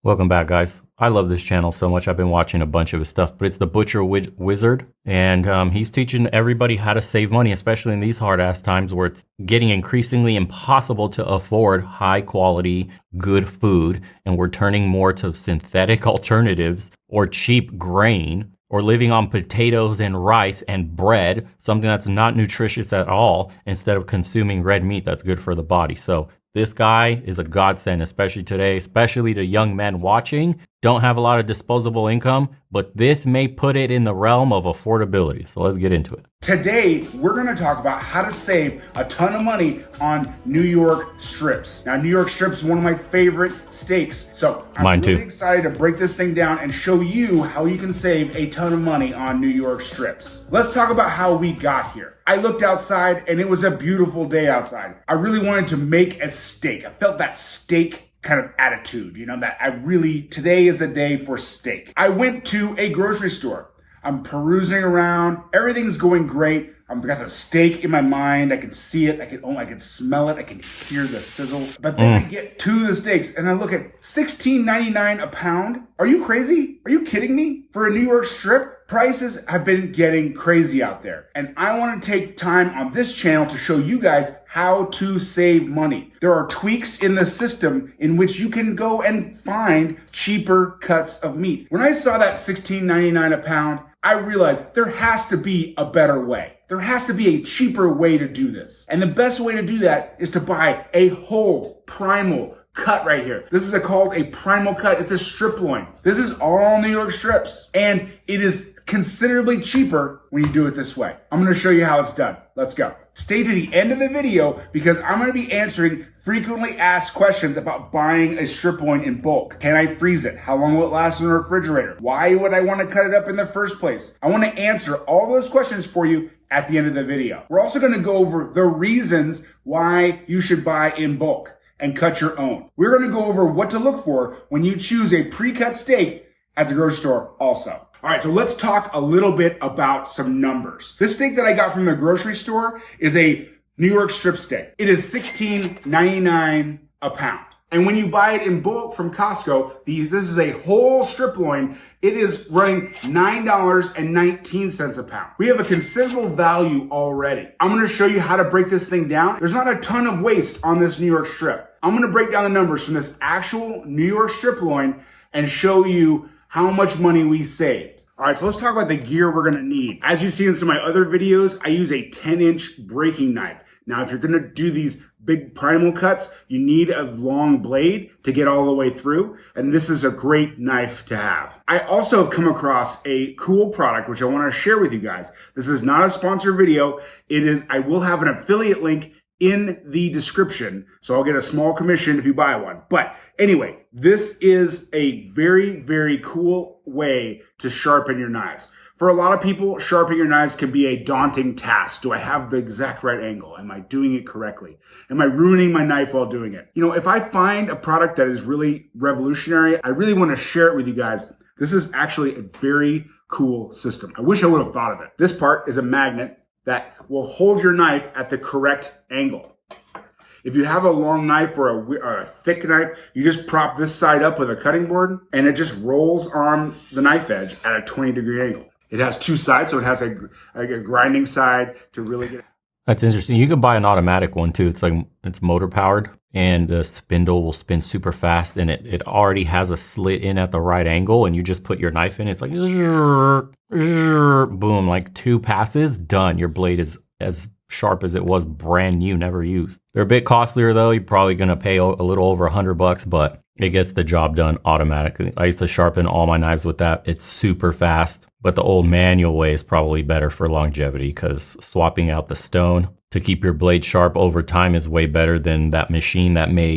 Welcome back, guys. I love this channel so much. I've been watching a bunch of his stuff, but it's the Butcher Wizard, and he's teaching everybody how to save money, especially in these hard-ass times where it's getting increasingly impossible to afford high-quality, good food, and we're turning more to synthetic alternatives or cheap grain, or living on potatoes and rice and bread, something that's not nutritious at all, instead of consuming red meat that's good for the body. So this guy is a godsend, especially today, especially to young men watching. Don't have a lot of disposable income, but this may put it in the realm of affordability. So let's get into it. Today, we're gonna talk about how to save a ton of money on New York strips. Now, New York strips is one of my favorite steaks. So I'm really excited to break this thing down and show you how you can save a ton of money on New York strips. Let's talk about how we got here. I looked outside and it was a beautiful day outside. I really wanted to make a steak. I felt that steak kind of attitude, that today is the day for steak. I went to a grocery store. I'm perusing around. Everything's going great. I've got the steak in my mind. I can see it. I can smell it. I can hear the sizzle. But then I get to the steaks and I look at $16.99 a pound. Are you crazy? Are you kidding me? For a New York strip, prices have been getting crazy out there. And I want to take time on this channel to show you guys how to save money. There are tweaks in the system in which you can go and find cheaper cuts of meat. When I saw that $16.99 a pound, I realized there has to be a better way. There has to be a cheaper way to do this. And the best way to do that is to buy a whole primal cut right here. This is called a primal cut. It's a strip loin. This is all New York strips. And it is considerably cheaper when you do it this way. I'm gonna show you how it's done. Let's go. Stay to the end of the video because I'm gonna be answering frequently asked questions about buying a strip loin in bulk. Can I freeze it? How long will it last in the refrigerator? Why would I wanna cut it up in the first place? I wanna answer all those questions for you at the end of the video. We're also gonna go over the reasons why you should buy in bulk and cut your own. We're gonna go over what to look for when you choose a pre-cut steak at the grocery store also. All right, so let's talk a little bit about some numbers. This steak that I got from the grocery store is a New York strip steak. It is $16.99 a pound. And when you buy it in bulk from Costco, this is a whole strip loin. It is running $9.19 a pound. We have a considerable value already. I'm gonna show you how to break this thing down. There's not a ton of waste on this New York strip. I'm gonna break down the numbers from this actual New York strip loin and show you how much money we saved. All right, so let's talk about the gear we're gonna need. As you've seen in some of my other videos, I use a 10-inch breaking knife. Now, if you're gonna do these big primal cuts, you need a long blade to get all the way through, and this is a great knife to have. I also have come across a cool product, which I wanna share with you guys. This is not a sponsored video. I will have an affiliate link in the description, so I'll get a small commission if you buy one. But anyway, this is a very, very cool way to sharpen your knives. For a lot of people, sharpening your knives can be a daunting task. Do I have the exact right angle? Am I doing it correctly? Am I ruining my knife while doing it? If I find a product that is really revolutionary, I really want to share it with you guys. This is actually a very cool system. I wish I would have thought of it. This part is a magnet that will hold your knife at the correct angle. If you have a long knife or a thick knife, you just prop this side up with a cutting board and it just rolls on the knife edge at a 20-degree angle. It has two sides, so it has a grinding side to really get it. That's interesting. You could buy an automatic one too. It's motor powered and the spindle will spin super fast and it already has a slit in at the right angle and you just put your knife in. It's like boom, like 2 passes, done. Your blade is as sharp as it was brand new, never used. They're a bit costlier though. You're probably gonna pay a little over $100, but it gets the job done automatically. I used to sharpen all my knives with that. It's super fast, but the old manual way is probably better for longevity because swapping out the stone to keep your blade sharp over time is way better than that machine that may,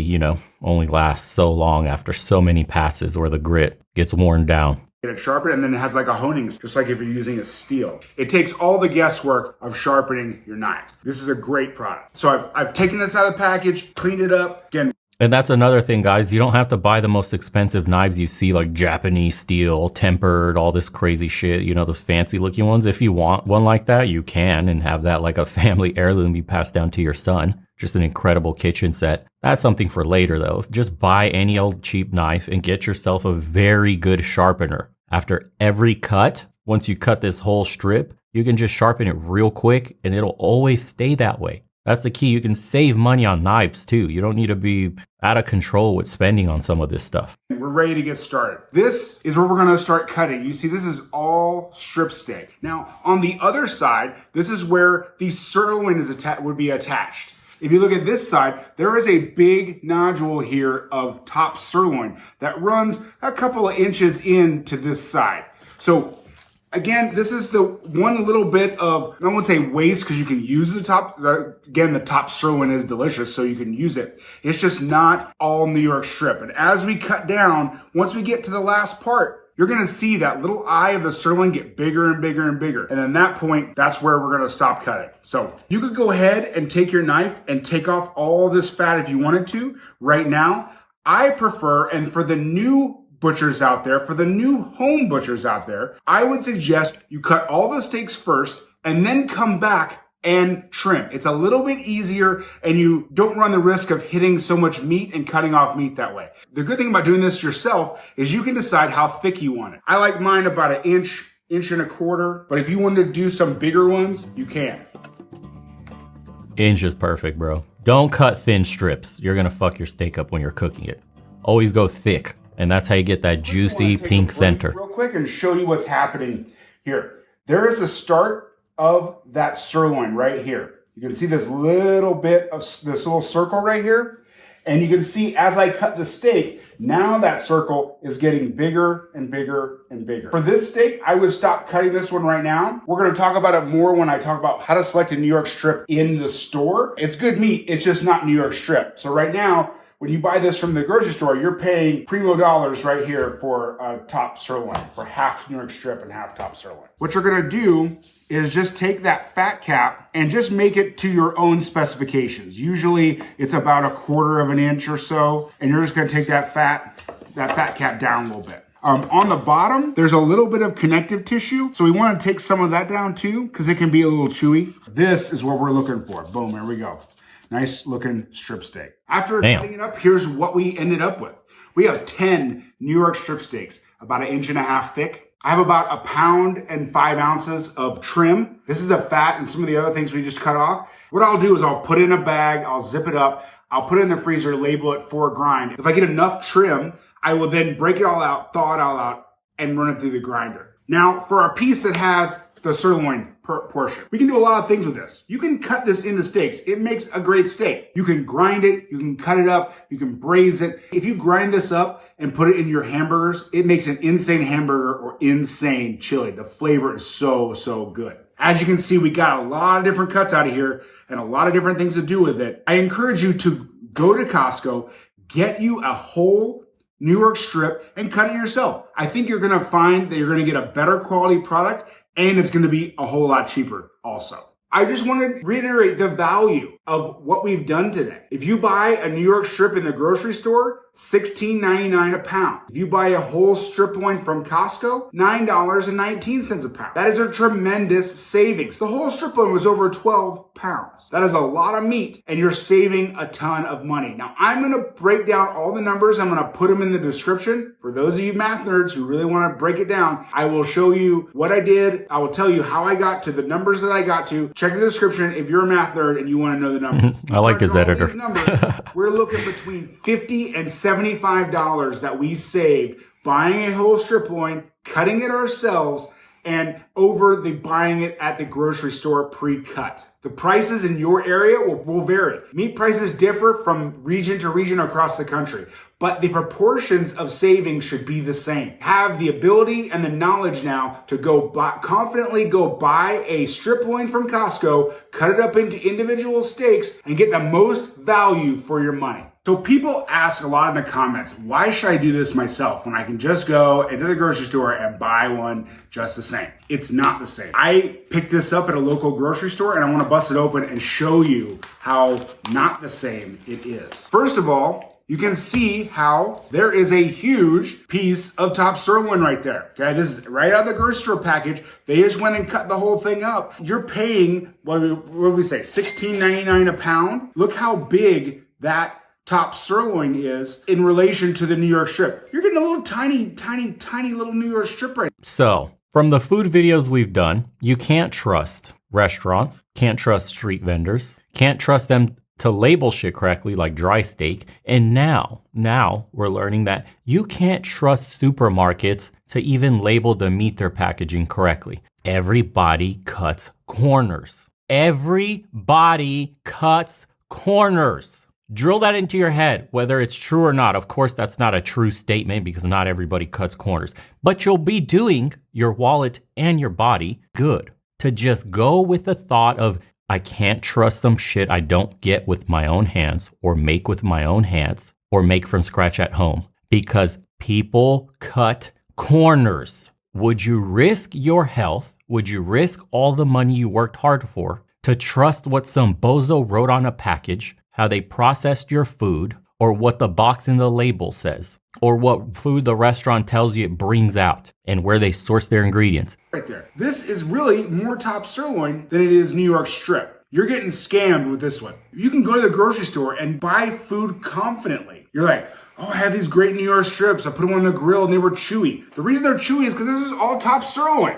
only last so long after so many passes where the grit gets worn down. Get it sharpened, and then it has like a honing, just like if you're using a steel. It takes all the guesswork of sharpening your knives. This is a great product. So I've taken this out of the package, cleaned it up. Again, and that's another thing, guys. You don't have to buy the most expensive knives you see, like Japanese steel, tempered, all this crazy shit, those fancy looking ones. If you want one like that, you can, and have that like a family heirloom you pass down to your son. Just an incredible kitchen set. That's something for later though. Just buy any old cheap knife and get yourself a very good sharpener. After every cut, once you cut this whole strip, you can just sharpen it real quick and it'll always stay that way. That's the key. You can save money on knives too. You don't need to be out of control with spending on some of this stuff. We're ready to get started. This is where we're gonna start cutting. You see, this is all strip steak. Now, on the other side, this is where the sirloin would be attached. If you look at this side, there is a big nodule here of top sirloin that runs a couple of inches into this side. So again, this is the one little bit of, I won't say waste because you can use the top. Again, the top sirloin is delicious, so you can use it. It's just not all New York strip. And as we cut down, once we get to the last part, you're gonna see that little eye of the sirloin get bigger and bigger and bigger. And at that point, that's where we're gonna stop cutting. So you could go ahead and take your knife and take off all this fat if you wanted to. Right now, I prefer, and for the new butchers out there, for the new home butchers out there, I would suggest you cut all the steaks first and then come back and trim. It's a little bit easier and you don't run the risk of hitting so much meat and cutting off meat that way. The good thing about doing this yourself is you can decide how thick you want it. I like mine about an inch, inch and a quarter, but if you want to do some bigger ones, you can. Inch is perfect, bro. Don't cut thin strips. You're gonna fuck your steak up when you're cooking it. Always go thick, and that's how you get that juicy pink center. Real quick and show you what's happening here. There is a start of that sirloin right here. You can see this little bit of this little circle right here. And you can see as I cut the steak, now that circle is getting bigger and bigger and bigger. For this steak, I would stop cutting this one right now. We're gonna talk about it more when I talk about how to select a New York strip in the store. It's good meat, it's just not New York strip. So right now, when you buy this from the grocery store, you're paying primo dollars right here for a top sirloin, for half New York strip and half top sirloin. What you're gonna do is just take that fat cap and just make it to your own specifications. Usually it's about a quarter of an inch or so, and you're just gonna take that fat cap down a little bit. On the bottom, there's a little bit of connective tissue, so we wanna take some of that down too, because it can be a little chewy. This is what we're looking for. Boom, there we go. Nice looking strip steak. After cutting it up, here's what we ended up with. We have 10 New York strip steaks, about 1.5 inches thick. I have about 1 pound and 5 ounces of trim. This is the fat and some of the other things we just cut off. What I'll do is I'll put it in a bag, I'll zip it up, I'll put it in the freezer, label it for grind. If I get enough trim, I will then break it all out, thaw it all out, and run it through the grinder. Now, for a piece that has the sirloin portion, we can do a lot of things with this. You can cut this into steaks. It makes a great steak. You can grind it, you can cut it up, you can braise it. If you grind this up and put it in your hamburgers, it makes an insane hamburger or insane chili. The flavor is so, so good. As you can see, we got a lot of different cuts out of here and a lot of different things to do with it. I encourage you to go to Costco, get you a whole New York strip and cut it yourself. I think you're gonna find that you're gonna get a better quality product and it's gonna be a whole lot cheaper also. I just want to reiterate the value of what we've done today. If you buy a New York strip in the grocery store, $16.99 a pound. If you buy a whole strip loin from Costco, $9.19 a pound. That is a tremendous savings. The whole strip loin was over 12 pounds. That is a lot of meat and you're saving a ton of money. Now I'm going to break down all the numbers. I'm going to put them in the description. For those of you math nerds who really want to break it down, I will show you what I did. I will tell you how I got to the numbers that I got to. Check the description if you're a math nerd and you want to know the numbers. I like his editor. We're looking between $50 and $75 that we saved buying a whole strip loin, cutting it ourselves, and over the buying it at the grocery store pre-cut. The prices in your area will vary. Meat prices differ from region to region across the country, but the proportions of savings should be the same. Have the ability and the knowledge now to confidently go buy a strip loin from Costco, cut it up into individual steaks, and get the most value for your money. So people ask a lot in the comments, why should I do this myself when I can just go into the grocery store and buy one just the same? It's not the same. I picked this up at a local grocery store and I want to bust it open and show you how not the same it is. First of all, you can see how there is a huge piece of top sirloin right there. Okay, this is right out of the grocery store package. They just went and cut the whole thing up. You're paying, what did we say, $16.99 a pound? Look how big that top sirloin is in relation to the New York strip. You're getting a little tiny little New York strip right there. So, from the food videos we've done, you can't trust restaurants, can't trust street vendors, can't trust them to label shit correctly like dry steak. And now we're learning that you can't trust supermarkets to even label the meat they're packaging correctly. Everybody cuts corners. Everybody cuts corners. Drill that into your head, whether it's true or not. Of course, that's not a true statement because not everybody cuts corners, but you'll be doing your wallet and your body good to just go with the thought of, I can't trust some shit I don't get with my own hands or make with my own hands or make from scratch at home because people cut corners. Would you risk your health? Would you risk all the money you worked hard for to trust what some bozo wrote on a package, how they processed your food, or what the box in the label says, or what food the restaurant tells you it brings out, and where they source their ingredients? Right there. This is really more top sirloin than it is New York strip. You're getting scammed with this one. You can go to the grocery store and buy food confidently. You're like, oh, I had these great New York strips. I put them on the grill and they were chewy. The reason they're chewy is because this is all top sirloin.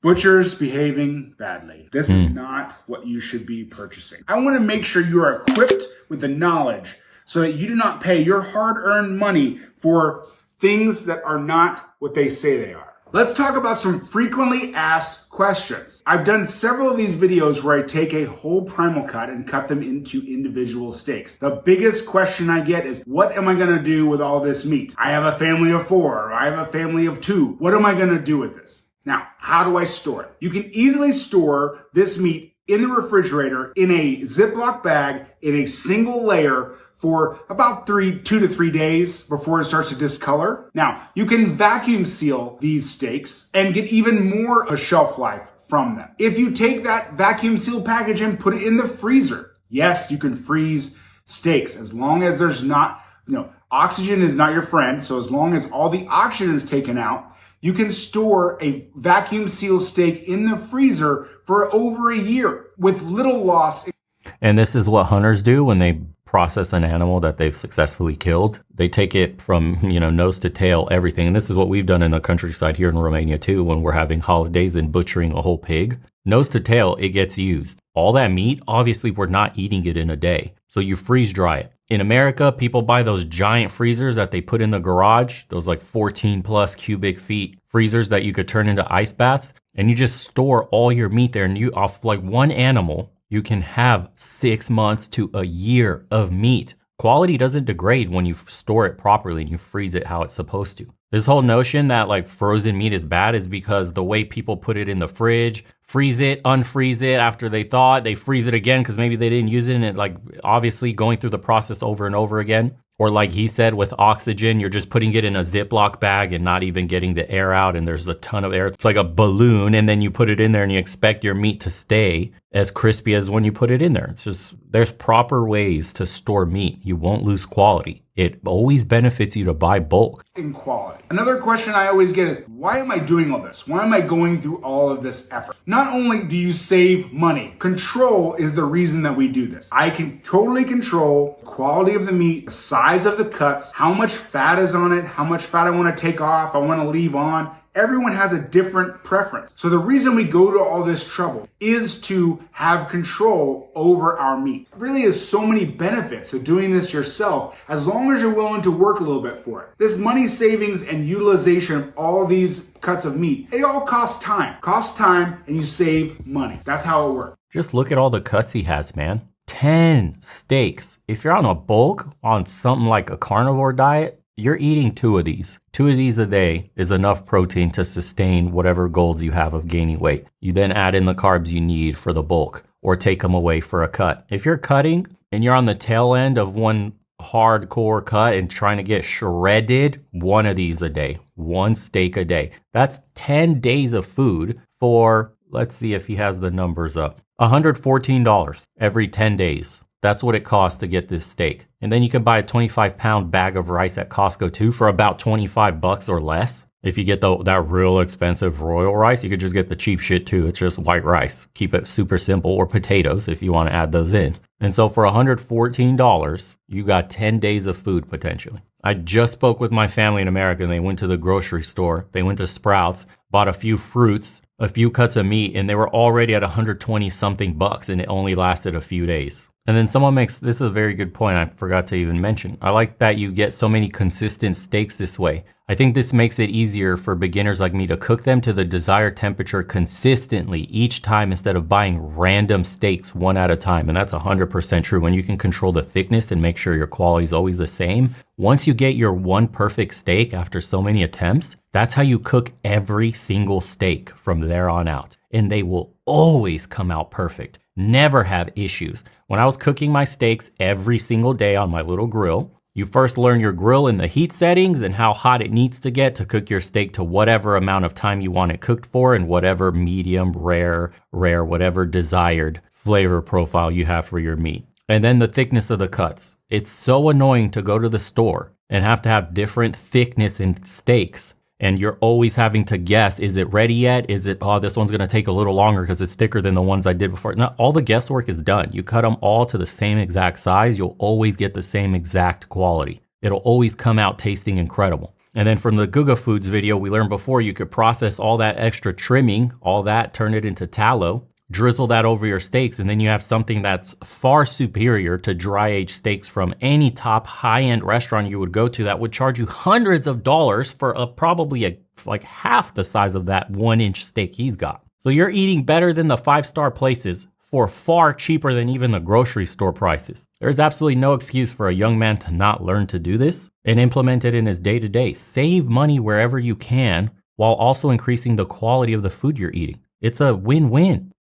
Butchers behaving badly. This is not what you should be purchasing. I want to make sure you are equipped with the knowledge so that you do not pay your hard-earned money for things that are not what they say they are. Let's talk about some frequently asked questions. I've done several of these videos where I take a whole primal cut and cut them into individual steaks. The biggest question I get is, what am I gonna do with all this meat? I have a family of 4, or I have a family of 2. What am I gonna do with this? Now, how do I store it? You can easily store this meat in the refrigerator in a Ziploc bag in a single layer for about 2 to 3 days before it starts to discolor. Now, you can vacuum seal these steaks and get even more of a shelf life from them. If you take that vacuum seal package and put it in the freezer, yes, you can freeze steaks as long as there's not, oxygen is not your friend. So as long as all the oxygen is taken out, you can store a vacuum seal steak in the freezer for over a year with little loss. And this is what hunters do when they process an animal that they've successfully killed. They take it from, nose to tail, everything. And this is what we've done in the countryside here in Romania too, when we're having holidays and butchering a whole pig. Nose to tail, it gets used. All that meat, obviously we're not eating it in a day. So you freeze dry it. In America, people buy those giant freezers that they put in the garage, those like 14 plus cubic feet freezers that you could turn into ice baths. And you just store all your meat there, and you off like one animal, you can have 6 months to a year of meat. Quality doesn't degrade when you store it properly and you freeze it how it's supposed to. This whole notion that like frozen meat is bad is because the way people put it in the fridge, freeze it, unfreeze it after they thawed, they freeze it again because maybe they didn't use it, and it like obviously going through the process over and over again. Or like he said, with oxygen, you're just putting it in a Ziploc bag and not even getting the air out, and there's a ton of air. It's like a balloon, and then you put it in there and you expect your meat to stay as crispy as when you put it in there. It's just, there's proper ways to store meat. You won't lose quality. It always benefits you to buy bulk. In quality. Another question I always get is, why am I doing all this? Why am I going through all of this effort? Not only do you save money, control is the reason that we do this. I can totally control the quality of the meat, the size of the cuts, how much fat is on it, how much fat I want to take off, I want to leave on. Everyone has a different preference. So the reason we go to all this trouble is to have control over our meat. It really is so many benefits to doing this yourself, as long as you're willing to work a little bit for it. This money savings and utilization of all these cuts of meat, it all costs time. Costs time and you save money. That's how it works. Just look at all the cuts he has, man. 10 steaks. If you're on a bulk, on something like a carnivore diet, you're eating 2 of these. 2 of these a day is enough protein to sustain whatever goals you have of gaining weight. You then add in the carbs you need for the bulk or take them away for a cut. If you're cutting and you're on the tail end of one hardcore cut and trying to get shredded, 1 of these a day, 1 steak a day. That's 10 days of food for, let's see if he has the numbers up, $114 every 10 days. That's what it costs to get this steak. And then you can buy a 25-pound bag of rice at Costco too for about 25 bucks or less. If you get that real expensive royal rice, you could just get the cheap shit too. It's just white rice. Keep it super simple, or potatoes if you want to add those in. And so for $114, you got 10 days of food potentially. I just spoke with my family in America and they went to the grocery store. They went to Sprouts, bought a few fruits, a few cuts of meat, and they were already at 120 something bucks, and it only lasted a few days. And then someone makes, this is a very good point I forgot to even mention. I like that you get so many consistent steaks this way. I think this makes it easier for beginners like me to cook them to the desired temperature consistently each time instead of buying random steaks one at a time. And that's 100% true. When you can control the thickness and make sure your quality is always the same, once you get your one perfect steak after so many attempts, that's how you cook every single steak from there on out. And they will always come out perfect. Never have issues. When I was cooking my steaks every single day on my little grill, you first learn your grill and the heat settings and how hot it needs to get to cook your steak to whatever amount of time you want it cooked for, and whatever medium, rare, whatever desired flavor profile you have for your meat. And then the thickness of the cuts. It's so annoying to go to the store and have to have different thickness in steaks. And you're always having to guess, is it ready yet? Is it, oh, this one's going to take a little longer because it's thicker than the ones I did before. No, all the guesswork is done. You cut them all to the same exact size. You'll always get the same exact quality. It'll always come out tasting incredible. And then from the Guga Foods video, we learned before you could process all that extra trimming, all that, turn it into tallow, drizzle that over your steaks, and then you have something that's far superior to dry aged steaks from any top high-end restaurant you would go to that would charge you hundreds of dollars for probably like half the size of that 1-inch steak he's got. So you're eating better than the 5-star places for far cheaper than even the grocery store prices. There's absolutely no excuse for a young man to not learn to do this and implement it in his day-to-day. Save money wherever you can while also increasing the quality of the food you're eating. It's a win-win.